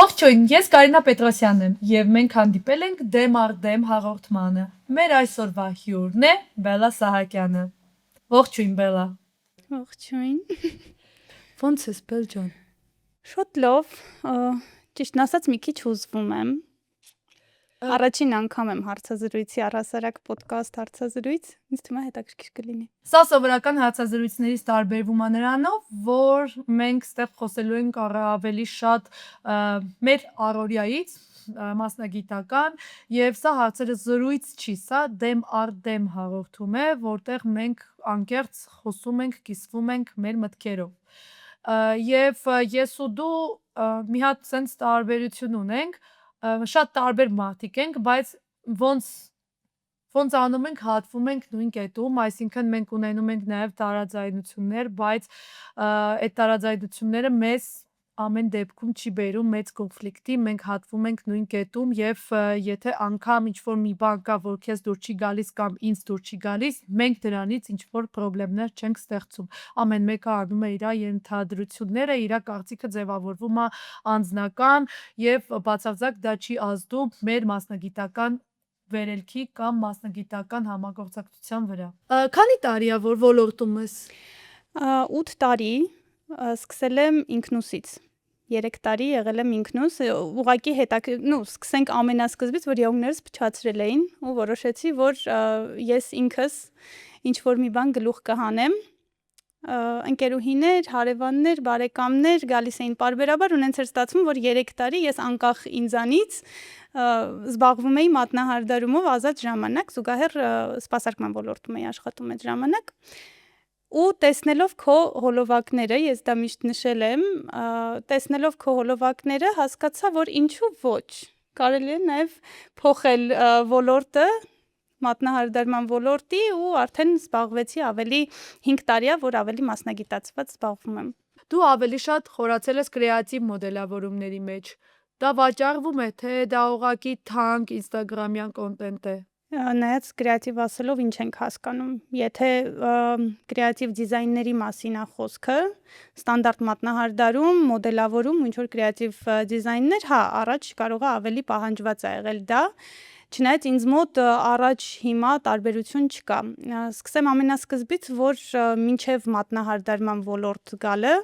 Ողջույն, ես Կարինա Պետրոսյանն եմ եւ մենք հանդիպել ենք դեմ առ դեմ հաղորդմանը։ Մեր այսօրվա հյուրն է Բելլա Սահակյանը։ Ողջույն Բելլա։ Ողջույն։ Ո՞նց ես Բել ջան։ Շատ լավ, ճիշտն ասած մի քիչ հուզվում եմ։ Առաջին անգամ եմ հարցազրույցի առհասարակ ոդկասթ հարցազրույց, ինձ թվում է հետաքրքիր կլինի։ Սա սովորական հարցազրույցներից տարբերվում է նրանով, որ մենք ստեղ խոսելու ենք ավելի շատ մեր առօրյայից, մասնագիտական, եւ սա հարցերը զրույց չի, սա դեմ առ դեմ հաղորդում է, որտեղ մենք անկեղծ խոսում ենք, կիսվում ենք մեր մտքերով։ Եվ ես ու դու մի հատ sense տարբերություն ունենք, շատ տարբեր մարդիկ ենք, բայց ոնց անում ենք, հատվում ենք նույն կետում, այսինքն մենք ունենում ենք նաև տարաձայնություններ, բայց այդ տարաձայնությունները մեզ ամեն դեպքում չի բերում մեծ կոնֆլիկտի, մենք հատվում ենք նույն կետում եւ եթե անգամ ինչ-որ մի բան կա, որ քեզ դուր չի գալիս կամ ինձ դուր չի գալիս, մենք դրանից ինչ-որ խնդիրներ չենք ստեղծում։ Ամեն մեկը անում է իր ենթադրությունները, իր կարծիքը ձևավորվում է անձնական եւ բացարձակ դա չի ազդում մեր մասնագիտական վերելքի կամ մասնագիտական համագործակցության վրա։ Քանի տարի է որ ոլորտում ես։ 8 տարի սկսել եմ ինքնուսից։ 3 տարի եղել եմ ինքնուս, ուղղակի սկսենք ամենասկզբից, որ եղունգներս փչացրել էին ու որոշեցի, որ ես ինքս ինչ որ մի բան գլուխ կհանեմ։ Ընկերուհիներ, հարևաններ, բարեկամներ գալիս էին պարբերաբար ու նենց էր ստացվում, որ 3 տարի ես անկախ ինձանից զբաղվում էի մատնահարդարումով ազատ ժամանակ, զուգահեռ սպասարկման ոլորտում էի աշխատում այդ ժամանակ ու տեսնելով քո հոլովակները, ես դա միշտ նշել եմ, տեսնելով քո հոլովակները հասկացա, որ ինչու ոչ, կարելի է նաև փոխել ոլորտը, մատնահարդարման ոլորտի ու արդեն զբաղվեցի ավելի 5 տարիա, որ ավելի մասնագիտացված զբաղվում եմ։ Դու ավելի շատ խորացել ես կրեատիվ մոդելավորումների մեջ։ Դա վաճառվում է, թե դա ուղղակի թանկ ինստագրամյան կոնտենտ է։ Նայած կրեատիվ ասելով ինչ ենք հասկանում։ Եթե կրեատիվ դիզայնների մասին է խոսքը, ստանդարտ մատնահարդարում, մոդելավորում, ինչ որ կրեատիվ դիզայններ, հա, առաջ կարող է ավելի պահանջված է եղել դա։ Չնայած ինձ մոտ առաջ հիմա տարբերություն չկա։ Սկսեմ ամենասկզբից, որ մինչև մատնահարդարման ոլորտ գալը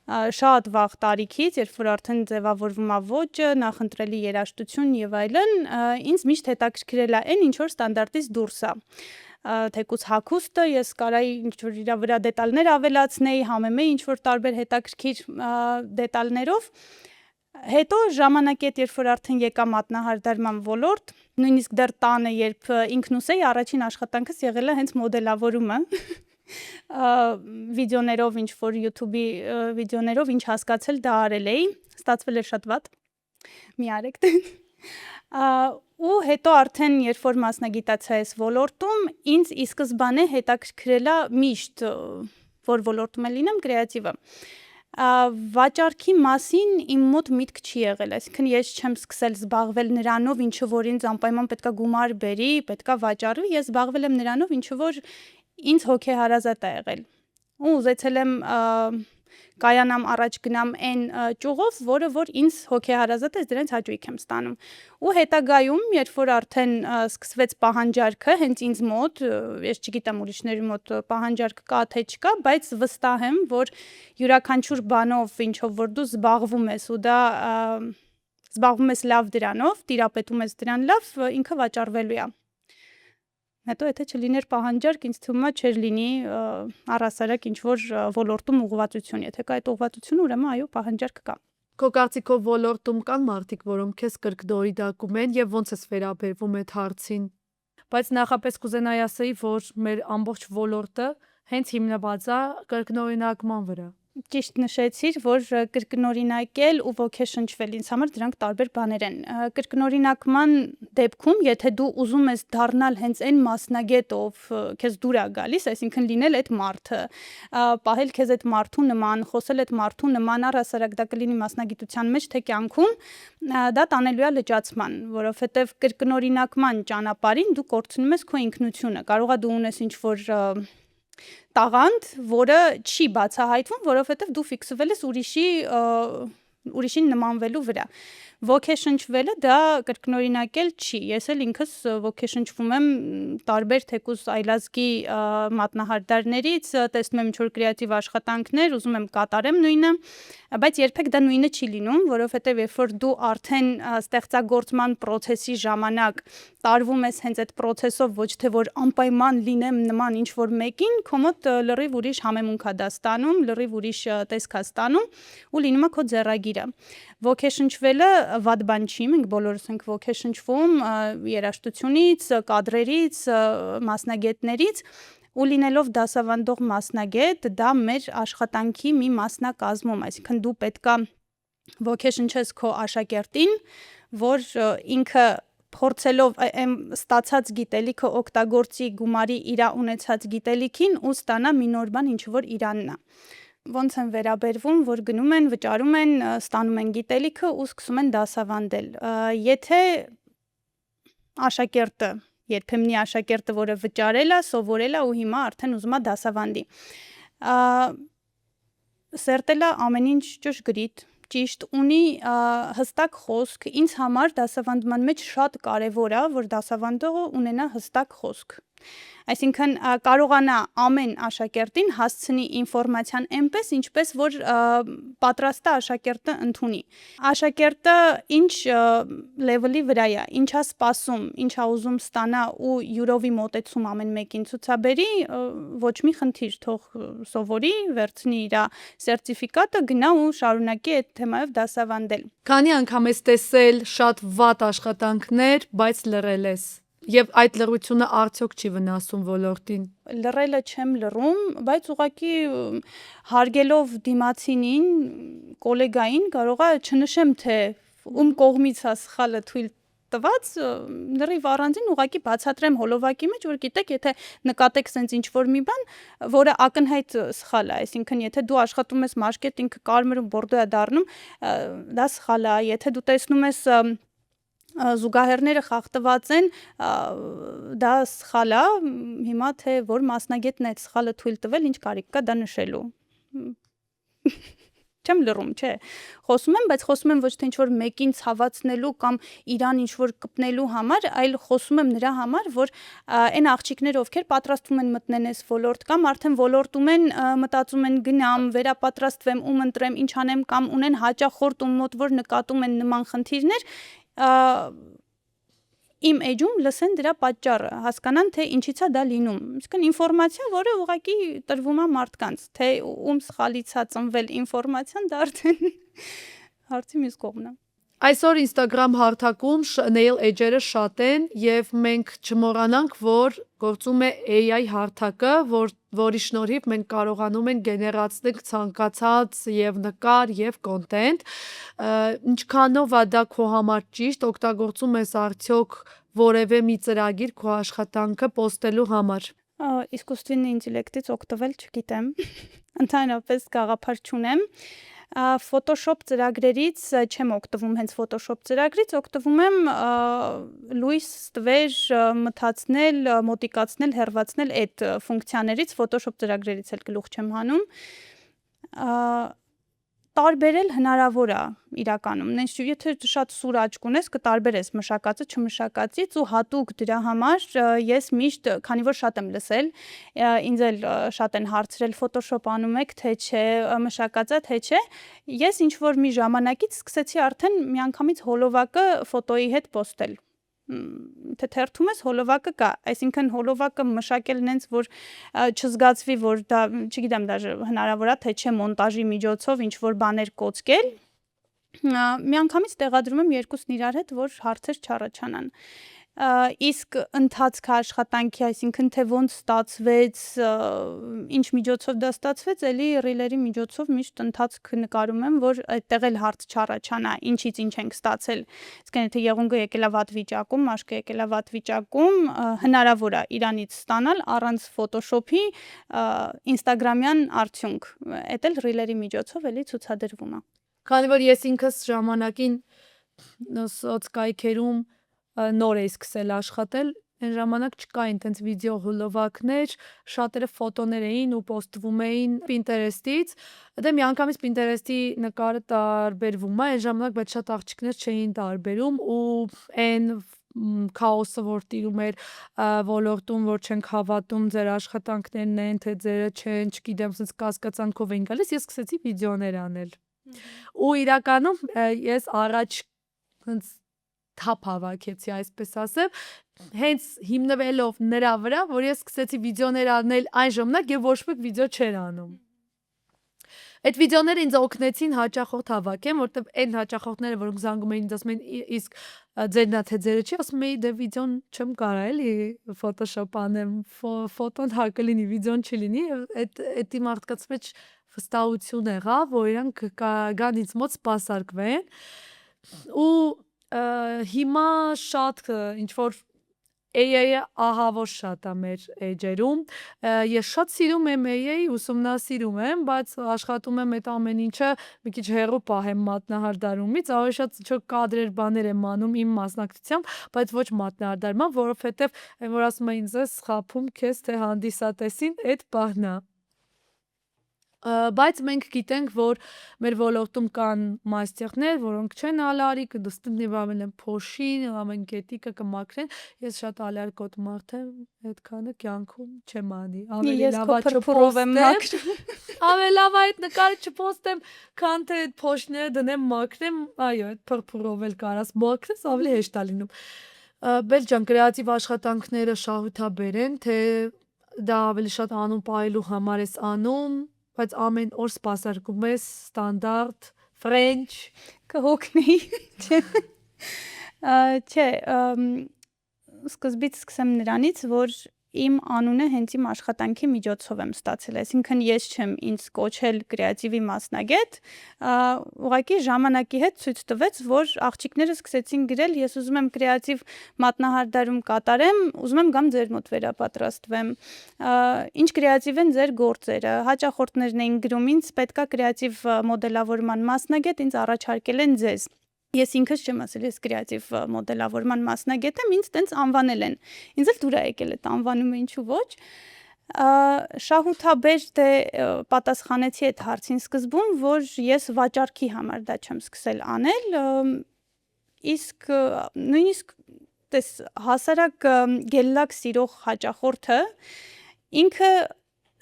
շատ վաղ տարիքից, երբ որ արդեն ձևավորվում է ոճը, նախընտրելի երաժշտություն եւ այլն, ինձ միշտ հետաքրքրել է այն, ինչ որ ստանդարտից դուրս է։ Թեկուզ հագուստը ես կարայի ինչ որ իր վրա դետալներ ավելացնեի, համեմեի ինչ որ տարբեր հետաքրքիր դետալներով։ Հետո ժամանակետ, երբ որ արդեն եկա մատնահարդարման ոլորտ, նույնիսկ դեռ տանը, երբ ինքնուս էի, առաջին աշխատանքս եղել է հենց մոդելավորումը։ Վիդեոներով, ինչ որ YouTube-ի վիդեոներով ինչ հասկացել դա արել էի, ստացվել էր շատ վատ։ Մի արեք։ Ու հետո արդեն երբ որ մասնագիտացա այս ոլորտում, ինձ ի սկզբանե հետաքրքրել է միշտ, որ ոլորտում լինեմ, կրեատիվը։ Վաճառքի մասին իմ մոտ միտք չի եղել, այսինքն ես չեմ սկսել զբաղվել նրանով, ինչը որ ինձ անպայման պետքա գումար բերի, պետքա վաճառվի, ես զբաղվել եմ նրանով, ինչը որ ինձ հոգեհարազատ է եղել։ Ու ուզեցել եմ կայանամ առաջ գնամ այն ճյուղով, որը որ ինձ հոգեհարազատ է, դրանից հաճույք եմ ստանում։ Ու հետագայում, երբ որ արդեն սկսվեց պահանջարկը հենց ինձ մոտ, ես չգիտեմ ուրիշների մոտ պահանջարկ կա թե չկա, բայց վստահ եմ, որ յուրաքանչյուր բանով, ինչով որ դու զբաղվում ես ու դա զբաղվում ես լավ դրանով, տիրապետում ես դրան լավ, ինքը վաճառվելու է։ Հետո եթե չլիներ պահանջարկ, ինձ թվում է չէր լինի առհասարակ ինչ որ ոլորտում ուղղվածություն, եթե կա այդ ուղղվածությունը, ուրեմն այո, պահանջարկ կա։ Քո կարծիքով ոլորտում կան մարդիկ, որոնք քեզ կրկնօրինակում են եւ ոնց ես վերաբերվում այդ հարցին։ Բայց նախապես կուզենայի ասեի, որ մեր ամբողջ ոլորտը հենց հիմնված է կրկնօրինակման վրա։ Ճիշտ նշեցիր, որ կրկնօրինակել ու ոգեշնչվել ինձ համար դրանք տարբեր բաներ են։ Կրկնօրինակման դեպքում, եթե դու ուզում ես դառնալ հենց այն մասնագետ, ով քեզ դուր է գալիս, այսինքն լինել այդ մարդը, պահել քեզ այդ մարդու նման, խոսել այդ մարդու նման, առհասարակ դա կլինի մասնագիտության մեջ թե կյանքում, դա տանելու է լճացման, որովհետև կրկնօրինակման ճանապարհին դու կորցնում ես քո ինքնությունը։ Կարող է դու ունես ինչ որ տաղանդ, որը չի բացահայտվում, որովհետև դու ֆիքսվել ես ուրիշի ուրիշին նմանվելու վրա։ Ոգեշնչվելը դա կրկնօրինակել չի։ Ես էլ ինքս ոգեշնչվում եմ տարբեր թեկուզ այլազգի մատնահարդարներից, տեսնում եմ ինչ-որ կրեատիվ աշխատանքներ, ուզում եմ կատարեմ նույնը, բայց երբեք դա նույնը չի լինում, որովհետև երբ որ դու արդեն ստեղծագործման process-ի ժամանակ տարվում ես հենց այդ process-ով, ոչ թե որ անպայման լինեմ նման ինչ-որ մեկին, քո մոտ լրիվ ուրիշ համեմունք է դա ստանում, լրիվ ուրիշ տեսք է ստանում ու լինում է քո ձեռագիրը։ Ոգեշնչվելը վատ բան չի, մենք բոլորս ենք ոգեշնչվում երաժշտությունից, կադրերից, մասնագետներից ու լինելով դասավանդող մասնագետ, դա մեր աշխատանքի մի մասն է կազմում, այսինքն դու պետքա ոգեշնչես քո աշակերտին, որ ինքը փորձելով ստացած գիտելիքը օգտագործի գումարի իր ունեցած գիտելիքին ու ստանա մի նոր բան, ինչ որ իրանն է։ Ոնց են վերաբերվում, որ գնում են, վճարում են, ստանում են գիտելիքը ու սկսում են դասավանդել։ Եթե աշակերտը, երբեմնի աշակերտը, որը վճարել է, սովորել է ու հիմա արդեն ուզում է դասավանդի, սերտել է ամեն ինչ ճշգրիտ, ճիշտ, ունի հստակ խոսք, ինձ համար դասավանդման մեջ շատ կարևոր է, որ դասավանդողը ունենա հստակ խոսք։ Այսինքն կարողանա ամեն աշակերտին հասցնի ինֆորմացիան այնպես, ինչպես որ պատրաստ է աշակերտը ընդունի։ Աշակերտը ինչ լեվելի վրա է, ինչ է սպասում, ինչ է ուզում ստանա ու յուրովի մոտեցում ամեն մեկին ցուցաբերի, ոչ մի խնդիր, թող սովորի, վերցնի իր սերտիֆիկատը, գնա ու շարունակի այդ թեմայով դասավանդել։ Քանի անգամ ես տեսել շատ վատ աշխատանքներ, բայց լռել ես։ Եվ այդ լռությունը արդյոք չի վնասում ոլորտին։ Լռելը չեմ լռում, բայց ուղղակի հարգելով դիմացինին, կոլեգային կարող է չնշեմ, թե ում կողմից է սխալը թույլ տված, լրիվ առանձին ուղղակի բացատրեմ հոլովակի մեջ, որ գիտեք, եթե նկատեք սենց ինչ-որ մի բան, որը ակնհայտ սխալ է, այսինքն եթե դու աշխատում ես մաշկետ, ինքը կարմիր ու բորդո է դառնում, դա սխալ է, եթե դու տեսնում ես զուգահեռները խախտված են, դա սխալ է, հիմա թե որ մասնագետն է այդ սխալը թույլ տվել, ինչ կարիք կա դա նշելու։ Չեմ լռում, չէ։ Խոսում եմ, բայց խոսում եմ ոչ թե ինչ-որ մեկին ցավացնելու կամ իրան ինչ-որ կպնելու համար, այլ խոսում եմ նրա համար, որ այն աղջիկները, ովքեր պատրաստվում են մտնեն այս ոլորտ կամ արդեն ոլորտում են, մտածում են գնամ, վերապատրաստվեմ, ում ընտրեմ, ինչ անեմ կամ ունեն հաճախորդ ում մոտ, որ նկատում են նման խնդիրներ, իմ էջում լսեն դրա պատճառը, հասկանան, թե ինչից է դա լինում։ Իսկն ինֆորմացիա, որը ուղղակի տրվում է մարդկանց, թե ում սխալից է ծնվել ինֆորմացիան, դա արդեն հարցի մյուս կողմն է։ Այսօր Instagram հարթակում nail edge-երը շատ են եւ մենք չմոռանանք, որ գործում է AI հարթակը, որի շնորհիվ մենք կարողանում ենք գեներացնել ցանկացած եւ նկար եւ կոնտենտ։ Ինչքանով է դա քո համար ճիշտ, օգտագործում ես արդյոք որևէ մի ծրագիր քո աշխատանքը պոստելու համար։ Իսկուսственный ինտելեկտից օգտվել չգիտեմ։ Ընդհանրապես գաղափար չունեմ։ Photoshop ծրագրերից չեմ օգտվում հենց Photoshop ծրագրից, օգտվում եմ լույս տվեր, մթացնել, մոտիկացնել, հեռացնել այդ ֆունկցիաներից, Photoshop ծրագրերից էլ գլուխ չեմ հանում։ Տարբերել հնարավոր է իրականում, եթե շատ սուր աչք ունես, կտարբերես մշակածը չմշակածից ու հատուկ դրա համար ես միշտ, քանի որ շատ եմ լսել, ինձ էլ շատ են հարցրել Photoshop անում եք, թե չէ, մշակածը, թե չէ, ես ինչ-որ մի ժամանակից սկսեցի արդեն միանգամից հոլովակը ֆոտոյի հետ պոստել։ Թե թերթում ես հոլովակը կա, այսինքն հոլովակը մշակել նենց, որ չզգացվի, որ դա, չգիտեմ, դաժե հնարավոր է, թե չէ մոնտաժի միջոցով ինչ-որ բաներ կոծկել, միանգամից տեղադրում եմ երկուսն իրար հետ, որ հարցեր չառաջանան։ Իսկ ընթացքը աշխատանքի, այսինքն թե ոնց ստացվեց, ինչ միջոցով դա ստացվեց, էլի ռիլերի միջոցով միշտ ընթացք նկարում եմ, որ այդտեղ էլ հարց չառաջանա, ինչից ինչ ենք ստացել։ Իսկ եթե եղունգը եկել է վատ վիճակում, մաշկը եկել է վատ վիճակում, հնարավոր է իրանից ստանալ առանց Photoshop-ի Instagram-յան արդյունք։ Էդ էլ ռիլերի միջոցով էլի ցուցադրվում է։ Քանի որ ես ինքս ժամանակին սոցկայքերում նոր էի սկսել աշխատել, Այն ժամանակ չկային տենց վիդեո հոլովակներ, շատերը ֆոտոներ էին ու պոստվում էին Pinterest-ից։ Դե միանգամից Pinterest-ի նկարը տարբերվում է, այն ժամանակ բայց շատ աղջիկներ չէին տարբերում ու այն քաոսը, որ տիրում էր ոլորտում, որ չենք հավատում ձեր աշխատանքներն են, թե ձերը չեն, չգիտեմ, սենց կասկածանքով էին գալիս, ես սկսեցի վիդեոներ անել։ Ու իրականում ես առաջ հենց թափ հավաքեցի, այսպես ասեմ, հենց հիմնվելով նրա վրա, որ ես սկսեցի վիդեոներ անել այն ժամանակ եւ ոչ մեկ վիդեո չէր անում։ Այդ վիդեոները ինձ օգնեցին հաճախորդ հավաքեմ, որտեվ այն հաճախորդները, որոնք զանգում էին, ասում էին իսկ ձերնա թե ձերը չի, ասում էի դե վիդեոն չեմ կարա էլի Photoshop անեմ, ֆոտոն հարկը լինի, վիդեոն չլինի, այդ մարդկանց մեջ վստահություն եղավ, որ իրանք գան ինձ մոտ սպասարկվեն ու հիմա շատ ինչ որ AI-ը ահավոր շատ է մեր էջերում, ես շատ սիրում եմ AI, ուսումնասիրում եմ, բայց աշխատում եմ այդ ամեն ինչը մի քիչ հեռու պահեմ մատնահարդարումից, ավելի շատ ինչ-որ կադրեր բաներ եմ անում իմ մասնակցությամբ, բայց ոչ մատնահարդարման, որովհետև այն որ ասում են ինձ խաբում քեզ թե հանդիսատեսին, այդ բանն է։ Բայց մենք գիտենք, որ մեր ոլորտում կան մաստեղներ, որոնք չեն ալարի, կդստնի բավեն են փոշին, ամեն գետիկը կմաքրեն, ես շատ ալարկոտ մարդ եմ, այդքանը կյանքում չեմ անի, ավելի լավ է չփոստեմ, ավելի լավ է այդ նկարը չփոստեմ, քան թե այդ փոշները դնեմ մաքրեմ, այո, այդ փրփուրով էլ կարաս մաքրես, ավելի հեշտ է լինում։ Բել ջան, կրեատիվ աշխատանքները շահութաբեր են, թե դա ավելի շատ անուն պահելու համար ես անում, բայց ամեն օր սպասարկում ես ստանդարտ, French, կհոգնեի, չէ, սկզբից սկսեմ նրանից, որ իմ անունը հենց իմ աշխատանքի միջոցով եմ ստացել, այսինքն ես չեմ ինձ կոչել կրեատիվի մասնագետ, ուղղակի ժամանակի հետ ցույց տվեց, որ աղջիկները սկսեցին գրել, ես ուզում եմ կրեատիվ մատնահարդարում կատարեմ, ուզում եմ գամ ձեր մոտ վերապատրաստվեմ, ինչ կրեատիվ են ձեր գործերը, հաճախորդներն էին գրում, ինձ պետքա կրեատիվ մոդելավորման մասնագետ, ինձ առաջարկել են ձեզ։ Ես ինքս չեմ ասել, ես կրեատիվ մոդելավորման մասնագետ եմ, ինձ տենց անվանել են։ Ինձ էլ դուր է եկել այդ անվանումը, ինչու ոչ։ Շահութաբեր դե պատասխանեցի այդ հարցին սկզբում, որ ես վաճառքի համար դա չեմ սկսել անել, իսկ նույնիսկ տես հասարակ գելլակ սիրող հաճախորդը ինքը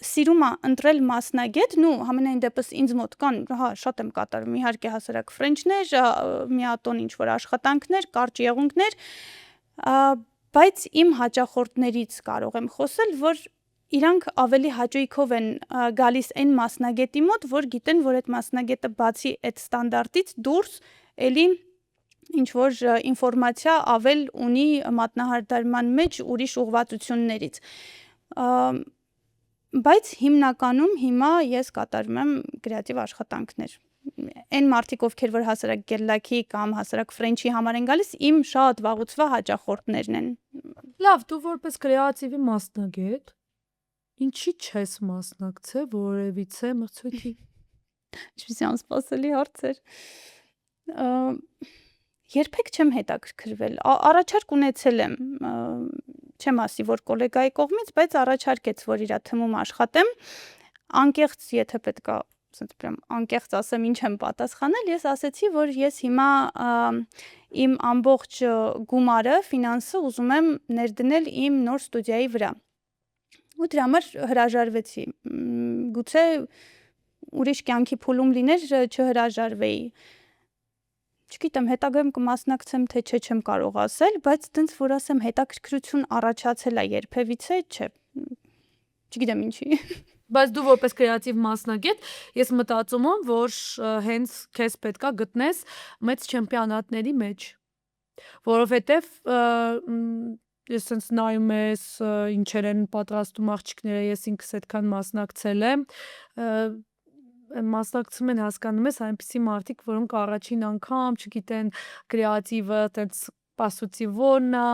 սիրում է ընտրել մասնագետն ու համենայն դեպս ինձ մոտ կան, հա, շատ եմ կատարում, իհարկե հասարակ ֆրենչներ, միատոն ինչ-որ աշխատանքներ, կարճ եղունգներ, բայց իմ հաճախորդներից կարող եմ խոսել, որ իրանք ավելի հաճույքով են գալիս այն մասնագետի մոտ, որ գիտեն, որ այդ մասնագետը բացի այդ ստանդարտից դուրս էլի ինչ-որ ինֆորմացիա ավել ունի մատնահարդարման մեջ ուրիշ ուղղվածություններից։ Բայց հիմնականում հիմա ես կատարում եմ կրեատիվ աշխատանքներ։ Այն մարդիկ, ովքեր որ հասարակ գելլակի կամ հասարակ ֆրենչի համար են գալիս, իմ շատ վաղուցվա հաճախորդներն են։ Լավ, դու որպես կրեատիվի մասնագետ, ինչի չես մասնակցել որևիցե մրցույթի։ Ինչպիսի անսպասելի հարց էր։ Երբեք չեմ հետաքրքրվել։ Առաջարկ ունեցել եմ, չեմ ասի, որ գոլեգայի կողմից, բայց առաջարկեց, որ իրա թմում աշխատեմ, անկեղծ, եթե պետք է, ասենց պրям անկեղծ ասեմ, ինչ եմ պատասխանել, ես ասեցի, որ ես հիմա իմ ամբողջ գումարը, ֆինանսը ուզում եմ ներդնել իմ նոր ստուդիայի վրա։ Ու դրա համար հրաժարվեցի։ Գուցե ուրիշ կյանքի փուլում լիներ, չհրաժարվեի։ Չգիտեմ, հետագայում կմասնակցեմ, թե չէ չեմ կարող ասել, բայց տենց որ ասեմ հետաքրքրություն առաջացել է երբևիցե, չէ։ Չգիտեմ ինչի։ Բայց դու որպես կրեատիվ մասնագետ, ես մտածում եմ, որ հենց քեզ պետքա գտնես մեծ չեմպիոնատների մեջ, որովհետև ես sense նայում ես ինչեր են պատրաստում աղջիկները, ես ինքս այդքան մասնակցել եմ, մասնակցում են հասկանում ես այնպիսի մարդիկ, որոնք առաջին անգամ չգիտեն կրեատիվը, տենց պասուցի որն է,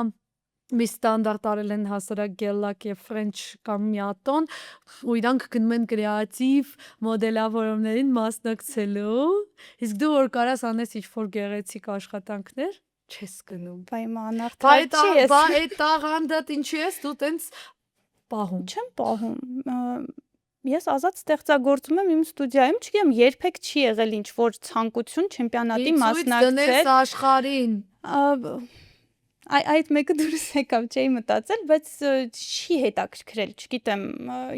մի ստանդարտ արել են հասարակ գելլակ եւ ֆրենչ կամ միատոն, ու իրանք գնում են կրեատիվ մոդելավորումներին մասնակցելու, իսկ դու որ կարաս անես ինչ-որ գեղեցիկ աշխատանքներ, չես գնում։ Բայ Բա անարդար չի ես։ բա այդ տաղանդդ ինչի ես դու տենց պահում։ Չեմ պահում։ Ես ազատ ստեղծագործում եմ իմ ստուդիայում, չգիտեմ, երբեք չի եղել ինչ որ ցանկություն չեմպիոնատի մասնակցել։ Դնես աշխարհին։ Այդ մեկը դուրս եկավ, չէի մտածել, բայց չի հետաքրքրել, չգիտեմ,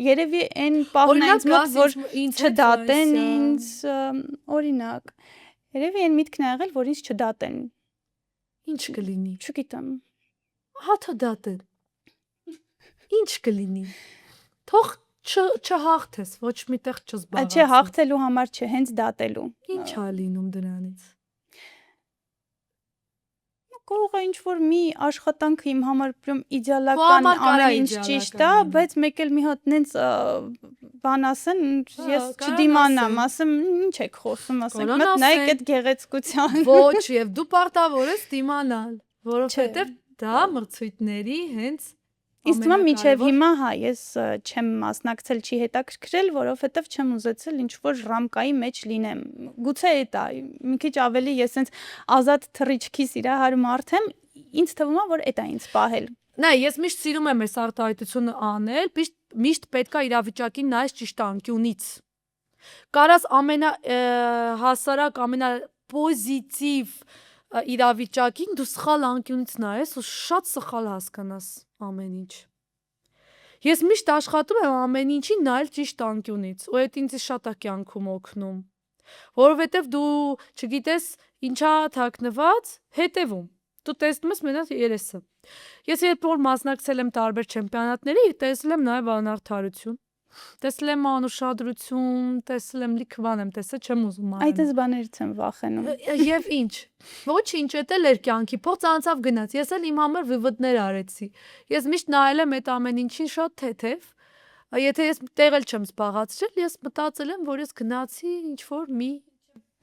երևի այն պահն ինձ մոտ, որ չդատեն ինձ, օրինակ, երևի այն միտքն ա եղել, որ ինձ չդատեն։ Ինչ կլինի։ Չգիտեմ։ Հաթը դատեն։ Ինչ կլինի։ Թող չհաղթես, ոչ միտեղ չզբաղացես։ Չէ, հաղթելու համար չէ, հենց դատելու։ Ինչ ա լինում դրանից։ Կարող է ինչ որ մի աշխատանքը իմ համար պրոմ իդեալական ամեն ինչ ճիշտ է, բայց մեկ էլ մի հատ նենց բան ասեն, ես չդիմանամ, ասեմ, ինչ եք խոսում, ասենք, մտ նայեք այդ գեղեցկության։ Ոչ, եւ դու պարտավոր ես դիմանալ, որովհետեւ դա մրցույթների հենց Ինձ թվում է մինչև հիմա հա ես չեմ մասնակցել, չի հետաքրքրել, որովհետև չեմ ուզեցել ինչ որ ռամկայի մեջ լինեմ։ Գուցե դա մի քիչ ավելի ես sense ազատ թռիչքի սիրահար մարդ եմ, ինձ թվում է որ դա ինձ պահել։ Նա ես միշտ սիրում եմ այս արտահայտությունը անել, միշտ պետքա իրավիճակին նայես ճիշտ անկյունից։ Կարաս ամենահասարակ, ամենապոզիտիվ իրավիճակին դու սխալ անկյունից նայես ու շատ սխալ հասկանաս ամեն ինչ։ Ես միշտ աշխատում եմ ամեն ինչին նայել ճիշտ անկյունից, ու այդ ինձ շատ է կյանքում օգնում, որովհետև դու չգիտես ինչա թաքնված, հետևում։ Դու տեսնում ես մենակ երեսը։ Ես երբ որ մասնակցել եմ տարբեր չեմպիոնատների, տեսել եմ նաև անարդարություն։ Տեսել եմ անուշադրություն, տեսել եմ լիքը բան եմ տեսել, չեմ ուզում անել։ Այդպես բաներից եմ վախենում։ Եվ ինչ։ Ոչինչ, դա էլ էր կյանքի, փոքր անցավ գնաց։ Ես էլ իմ համար վիվդներ արեցի։ Ես միշտ նայել եմ այդ ամեն ինչին շատ թեթև։ Եթե ես տեղ էլ չեմ զբաղացրել, ես մտածել եմ, որ ես գնացի ինչ որ մի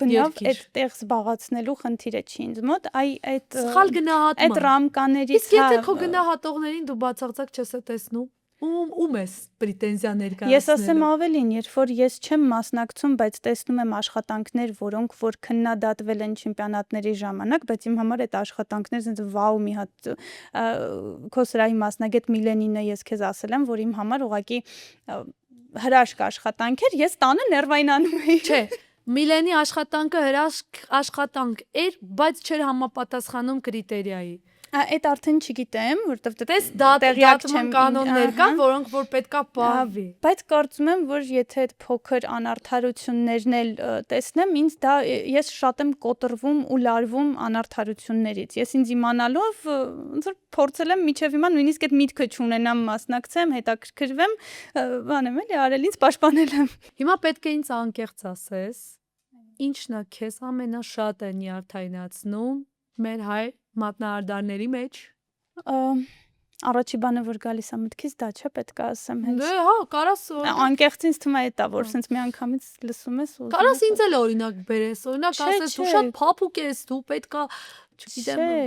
բնավ այդ տեղ զբաղացնելու խնդիրը չի ինձ մոտ, այդ սխալ գնահատում։ Այդ ռամկաներից իսկ եթե քո գնահատողներին դու բացարձակ չես տեսնում, ում ես պրետենզիա ներկայացնելու։ Ես ասեմ ավելին, երբ որ ես չեմ մասնակցում, բայց տեսնում եմ աշխատանքներ, որոնք որ քննադատվել են չեմպիոնատների ժամանակ, բայց իմ համար այդ աշխատանքները ասենց վաու մի հատ քո սրահի մասնագետ Միլենինը ես քեզ ասել եմ, որ իմ համար ուղղակի հրաշք աշխատանք էր, ես տանը ներվայնանում էի։ Չէ, Միլենի աշխատանքը հրաշք աշխատանք էր, բայց չէր համապատասխանում կրիտերիայի։ Այդ արդեն չգիտեմ, որովհետև դες դատական կանոններ կան, որոնք որ պետքա պահվի։ Բայց կարծում եմ, որ եթե այդ փոքր անարդարություններն էլ տեսնեմ, ինձ դա ես շատ եմ կոտրվում ու լարվում անարդարություններից։ Ես ինձ իմանալով ոնց որ փորձել եմ միջև հիմա նույնիսկ այդ միտքը չունենամ մասնակցեմ, հետաքրքրվեմ, բանեմ էլի արել ինձ պաշտպանել եմ։ Հիմա պետք է ինձ անկեղծ ասես, ինչն է քեզ ամենաշատը նյարդայնացնում մեր հայ մատնահարդարների մեջ։ Առաջի բանը որ գալիս է մտքից դա չէ պետք է ասեմ հենց։ Դե հա, կարաս անկեղծ ինձ թվում է դա որ sense մի անգամից լսում ես ու կարաս ինձ էլ օրինակ բերես, օրինակ ասես դու շատ փափուկ ես, դու պետքա չգիտեմ։ Չէ,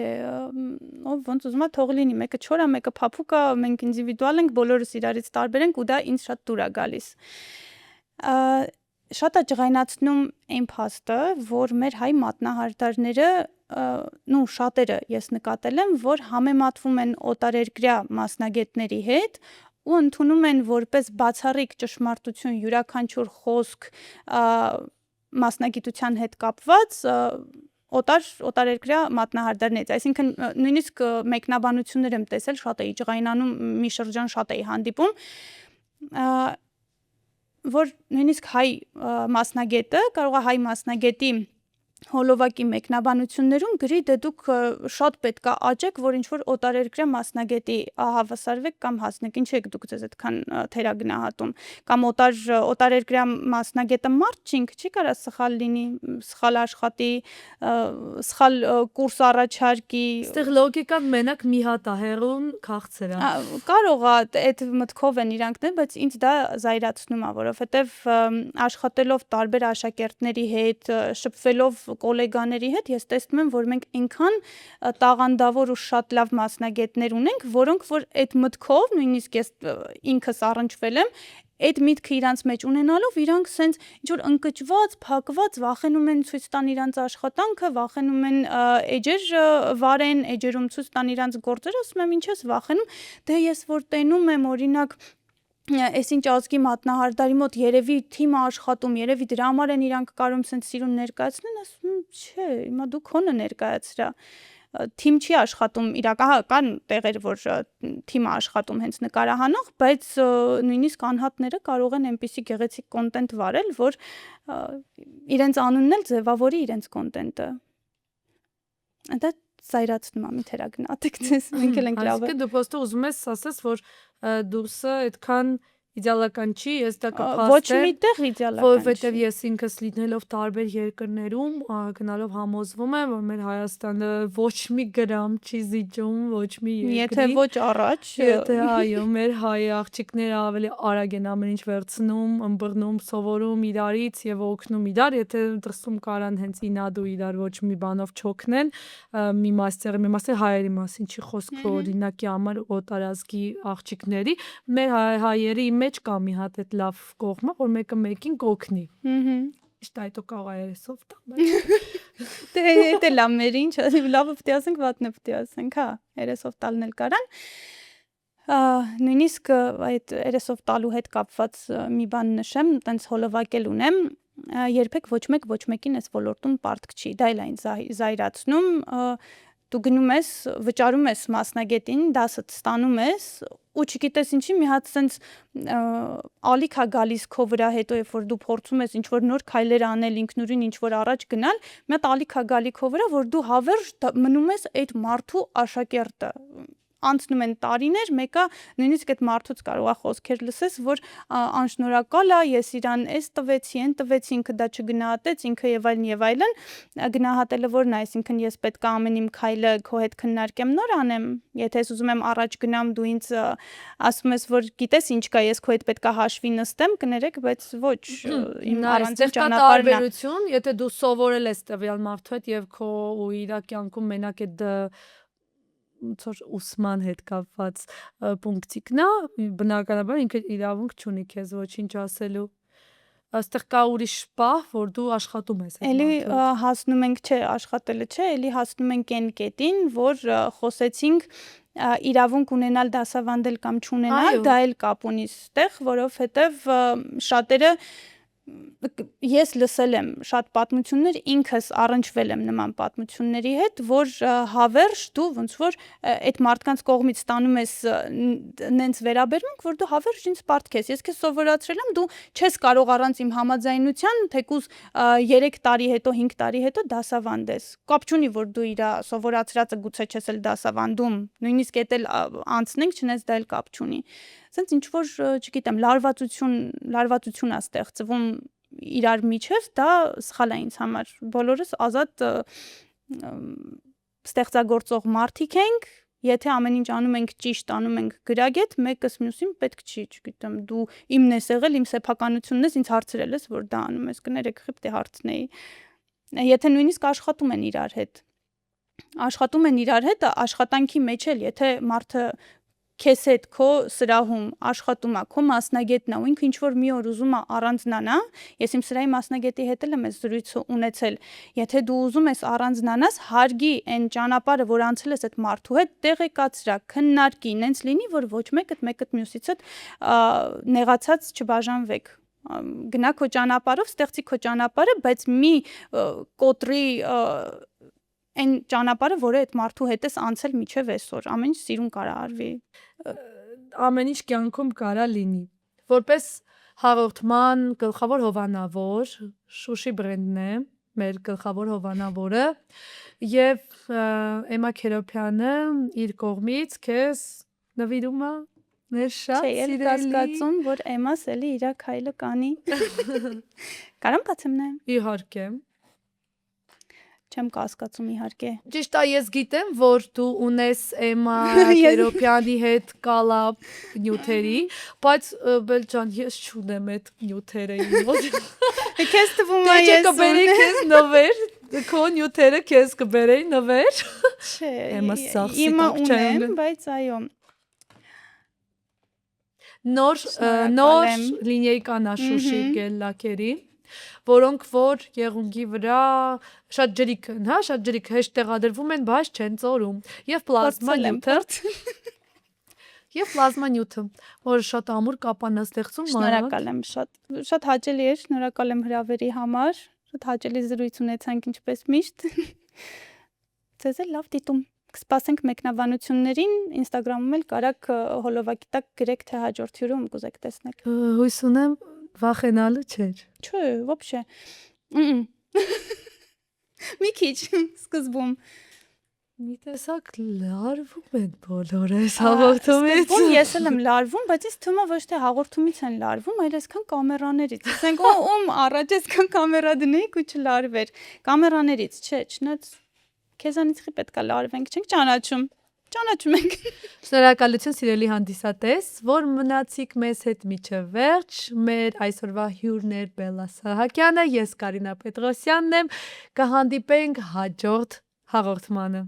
ով ոնց ուզում է թող լինի, մեկը չոր է, մեկը փափուկ է, մենք ինդիվիդուալ ենք, բոլորս իրարից տարբեր ենք ու դա ինձ շատ դուր է գալիս։ Շատ է ջղայնացնում այն փաստը, որ մեր հայ մատնահարդարները շատերը ես նկատել եմ, որ համեմատվում են օտարերկրյա մասնագետների հետ ու ընդունում են որպես բացառիկ ճշմարտություն յուրաքանչյուր խոսք մասնագիտության հետ կապված օտարերկրյա մատնահարդարներից, այսինքն նույնիսկ մեկնաբանություններ եմ տեսել, շատ էի ջղայնանում, մի շրջան շատ էի հանդիպում, որ նույնիսկ հայ մասնագետը կարող է հայ մասնագետի հոլովակի մեկնաբանություններում գրի դե դուք շատ պետք է աճեք, որ ինչ որ օտարերկրյա մասնագետի հավասարվեք կամ հասնեք, ինչ եք դուք ձեզ այդքան թերագնահատում, կամ օտարերկրյա մասնագետը մարդ չի, ինքը չի կարա սխալ լինի, սխալ աշխատի, սխալ կուրս առաջարկի։ Այստեղ լոգիկան մենակ մի հատ է, հեռուն քաղցր է։ Կարող է այդ մտքով են իրանք դեն, բայց ինձ դա զայրացնում է, որովհետև աշխատելով տարբեր աշակերտների հետ, շփվելով կոլեգաների հետ ես տեսնում եմ, որ մենք այնքան տաղանդավոր ու շատ լավ մասնագետներ ունենք, որոնք որ այդ մտքով, նույնիսկ ես ինքս առնչվել եմ, այդ միտքը իրանց մեջ ունենալով իրանք սենց ինչ-որ ընկճված, փակված, վախենում են ցույց տան իրանց աշխատանքը, վախենում են էջեր վարեն, էջերում ցույց տան իրանց գործերը, ասում եմ ինչ ես վախենում, դե ես որ տենում եմ օրինակ այսինչ ազգի մատնահարդարի մոտ երևի թիմը աշխատում, երևի դրա համար են իրանք կարում սենց սիրուն ներկայացնեն, ասում չէ, հիմա դու քոնը ներկայացրա թիմ չի աշխատում իրական տեղեր, որ թիմը աշխատում հենց նկարահանող, բայց նույնիսկ անհատները կարող են այնպիսի գեղեցիկ կոնտենտ վարել, որ իրենց անունն էլ ձևավորի իրենց կոնտենտը։ Դա զայրացնում է մի թերագնահատեք ձեզ, մենք էլ ենք լավ։ Այսինքն դու պոստը ուզում ես ասես, որ դուրսը այդքան իդեալական չի, ես դա Ոչ կփաստեմ, միտեղ իդեալական որովհետև ես ինքս լինելով տարբեր երկրներում, գնալով համոզվում եմ, որ մեր Հայաստանը ոչ մի գրամ չի զիջում, ոչ մի Եթե երկրի։ ոչ առաջ, Եթե այո, մեր հայ աղջիկները ավելի արագ են ամեն ինչ վերցնում, ըմբռնում, սովորում իրարից եւ օգնում իրար, եթե դրսում կարան հենց ինադու իրար ոչ մի բանով չօգնեն, մի մասը հայերի մասին չի խոսքը, օրինակի համար օտարազգի աղջիկների, մեր հայերի մեջ կա մի հատ այդ լավ կողմը, որ մեկը մեկին կօգնի։ Իշտ այդո կարող է երեսով տալ։ Դե լավ մեր ինչ, լավը պիտի ասենք, վատն պիտի ասենք, հա, երեսով տալն էլ կարան։ Նույնիսկ այդ երեսով տալու հետ կապված մի բան նշեմ, տենց հոլովակել ունեմ, երբեք ոչ մեկին այս ոլորտում պարտք չի, դա էլ այն զայրացնում, դու գնում ես, վճարում ես մասնագետին, դասը ստանում ես, ու չգիտես ինչի մի հատ սենց ալիք է գալիս քո վրա հետո, երբ որ դու փորձում ես ինչ-որ նոր քայլեր անել, ինքնուրույն ինչ-որ առաջ գնալ, մի հատ ալիք է գալի քո վրա, որ դու հավերժ մնում ես այդ մարդու աշակերտը։ Անցնում են տարիներ, մեկը նույնիսկ այդ մարդուց կարող է խոսքեր լսես, որ անշնորհակալ է, ես իրան էս տվեցի, այն տվեցի, ինքը դա չգնահատեց, ինքը եւ այլն, գնահատելը որն է, այսինքն ես պետք է ամեն իմ քայլը քո հետ քննարկեմ, նոր անեմ, եթե ես ուզում եմ առաջ գնամ, դու ինձ ասում ես, որ գիտես ինչ կա, ես քո հետ պետք է հաշվի նստեմ, կներեք, բայց ոչ, իմ առանց ճանապարհն է։ Եթե դու սովորել ես տվյալ մարդու հետ եւ քո ու իր կյանքում մենակ այդ ուսման հետ կապված պունկտիկն է, բնականաբար ինքը իրավունք չունի քեզ ոչինչ ասելու։ Այստեղ կա ուրիշ պահ, որ դու աշխատում ես այդ Էլի մարդու հետ։ հասնում ենք, չէ, աշխատելը չէ, էլի հասնում ենք այն կետին, որ խոսեցինք իրավունք ունենալ դասավանդել կամ չունենալ, դա էլ կապ ունի ստեղ, որովհետև շատերը ես լսել եմ շատ պատմություններ, ինքս առնչվել եմ նման պատմությունների հետ, որ հավերժ դու ոնց որ այդ մարդկանց կողմից ստանում ես նենց վերաբերմունք, որ դու հավերժ ինձ պարտքես, ես քեզ սովորացրել եմ, դու չես կարող առանց իմ համաձայնության, թեկուզ 3 տարի հետո, 5 տարի հետո դասավանդես։ Կապ չունի, որ դու իր սովորացրածը գուցե չես էլ դասավանդում, նույնիսկ էդ էլ անցնենք, չնես դա էլ կապ չունի։ Սենց ինչ որ, չգիտեմ, լարվածություն է ստեղծվում իրար միջև, դա սխալ է ինձ համար։ Բոլորս ազատ ստեղծագործող մարդիկ ենք, եթե ամեն ինչ անում ենք ճիշտ, անում ենք գրագետ, մեկս մյուսին պետք չի, չգիտեմ, դու իմն ես եղել, իմ սեփականությունն ես, ինձ հարցրել ես, որ դա անում ես, կներեք, խիպտի հարցնեի։ Եթե նույնիսկ աշխատում են իրար հետ, աշխատանքի մեջ էլ, եթե մարդը քեզ հետ քո սրահում աշխատում է, քո մասնագետն է ու ինքը ինչ-որ մի օր ուզում է առանձնանա, ես իմ սրահի մասնագետի հետ էլ եմ այս զրույցը ունեցել, եթե դու ուզում ես առանձնանաս, հարգի այն ճանապարհը, որ անցել ես այդ մարդու հետ, տեղեկացրա, քննարկի, նենց լինի, որ ոչ մեկը մյուսից հետ նեղացած չբաժանվեք։ Գնա քո ճանապարհով, ստեղծի քո ճանապարհը, բայց մի կոտրի այն ճանապարհը, որը այդ մարդու հետ ես անցել միջև այսօր, ամեն ինչ սիրուն կարա արվի։ Ամեն ինչ կյանքում կարա լինի։ Որպես հաղորդման գլխավոր հովանավոր, Շուշի բրենդն է, մեր գլխավոր հովանավորը, եւ Էմա Քերոփյանը իր կողմից քեզ նվիրում է մեր շատ սիրելի։ Չէ, կասկածում, որ Էմաս էլի իր քայլը կանի։ Կարամ բացեմ նայեմ։ Իհարկե։ Չեմ կասկածում իհարկե։ Ճիշտ է, ես գիտեմ, որ դու ունես Էմա Քերոփյանի հետ կոլաբ նյութերի, բայց Բելջան, ես չունեմ այդ նյութերը իմ մոտ։ Քեզ թվում է ես կբերի քեզ նվեր, Քո նյութերը քեզ կբերեին նվեր։ Չէ, Էմա սաղսի իմը տակ չեմ ունեմ, լեն։ բայց այո, Նոր շնորհակալ եմ։ լինեյկան աշոշի գել լակերի, որոնք որ եղունգի վրա շատ ջրիկ են, հա, շատ ջրիկ հեշտ տեղադրվում են, բայց չեն ծորում։ Եվ պլազմա Փորձել եմ, նյութը, եւ պլազմա նյութը, որը շատ ամուր կապան է ստեղծում մանավանդ։ Շնորհակալ եմ շատ հաճելի էր, շնորհակալ եմ հրավերի համար, շատ հաճելի զրույց ունեցանք ինչպես միշտ։ Ձեզ էլ լավ դիտում։ Կսպասենք մեկնաբանություններին, Instagram-ում էլ կարաք հոլովակի տակ գրեք թե հաջորդ հյուրում կուզեք տեսնեք։ Հույս ունեմ վախենալու չէր։ Չէ, вообще։ Մմ։ Մի քիչ սկզբում։ Մի տեսակ լարվում են բոլորս հաղորդումից։ Սկզբում ես էլ եմ լարվում, բայց ես թվում է ոչ թե հաղորդումից են լարվում, այլ այսքան կամերաներից։ Ասենք ում առաջ այսքան կամերա դնեիք ու չլարվեր։ Կամերաներից, չէ, չնայած քեզանից խի պետքա լարվենք, չենք ճանաչում։ Ճանաչում ենք։ Շնորհակալություն սիրելի հանդիսատես, որ մնացիք մեզ հետ մինչև վերջ։ Մեր այսօրվա հյուրն էր Բելլա Սահակյանը, ես Կարինա Պետրոսյանն եմ։ Կհանդիպենք հաջորդ հաղորդմանը։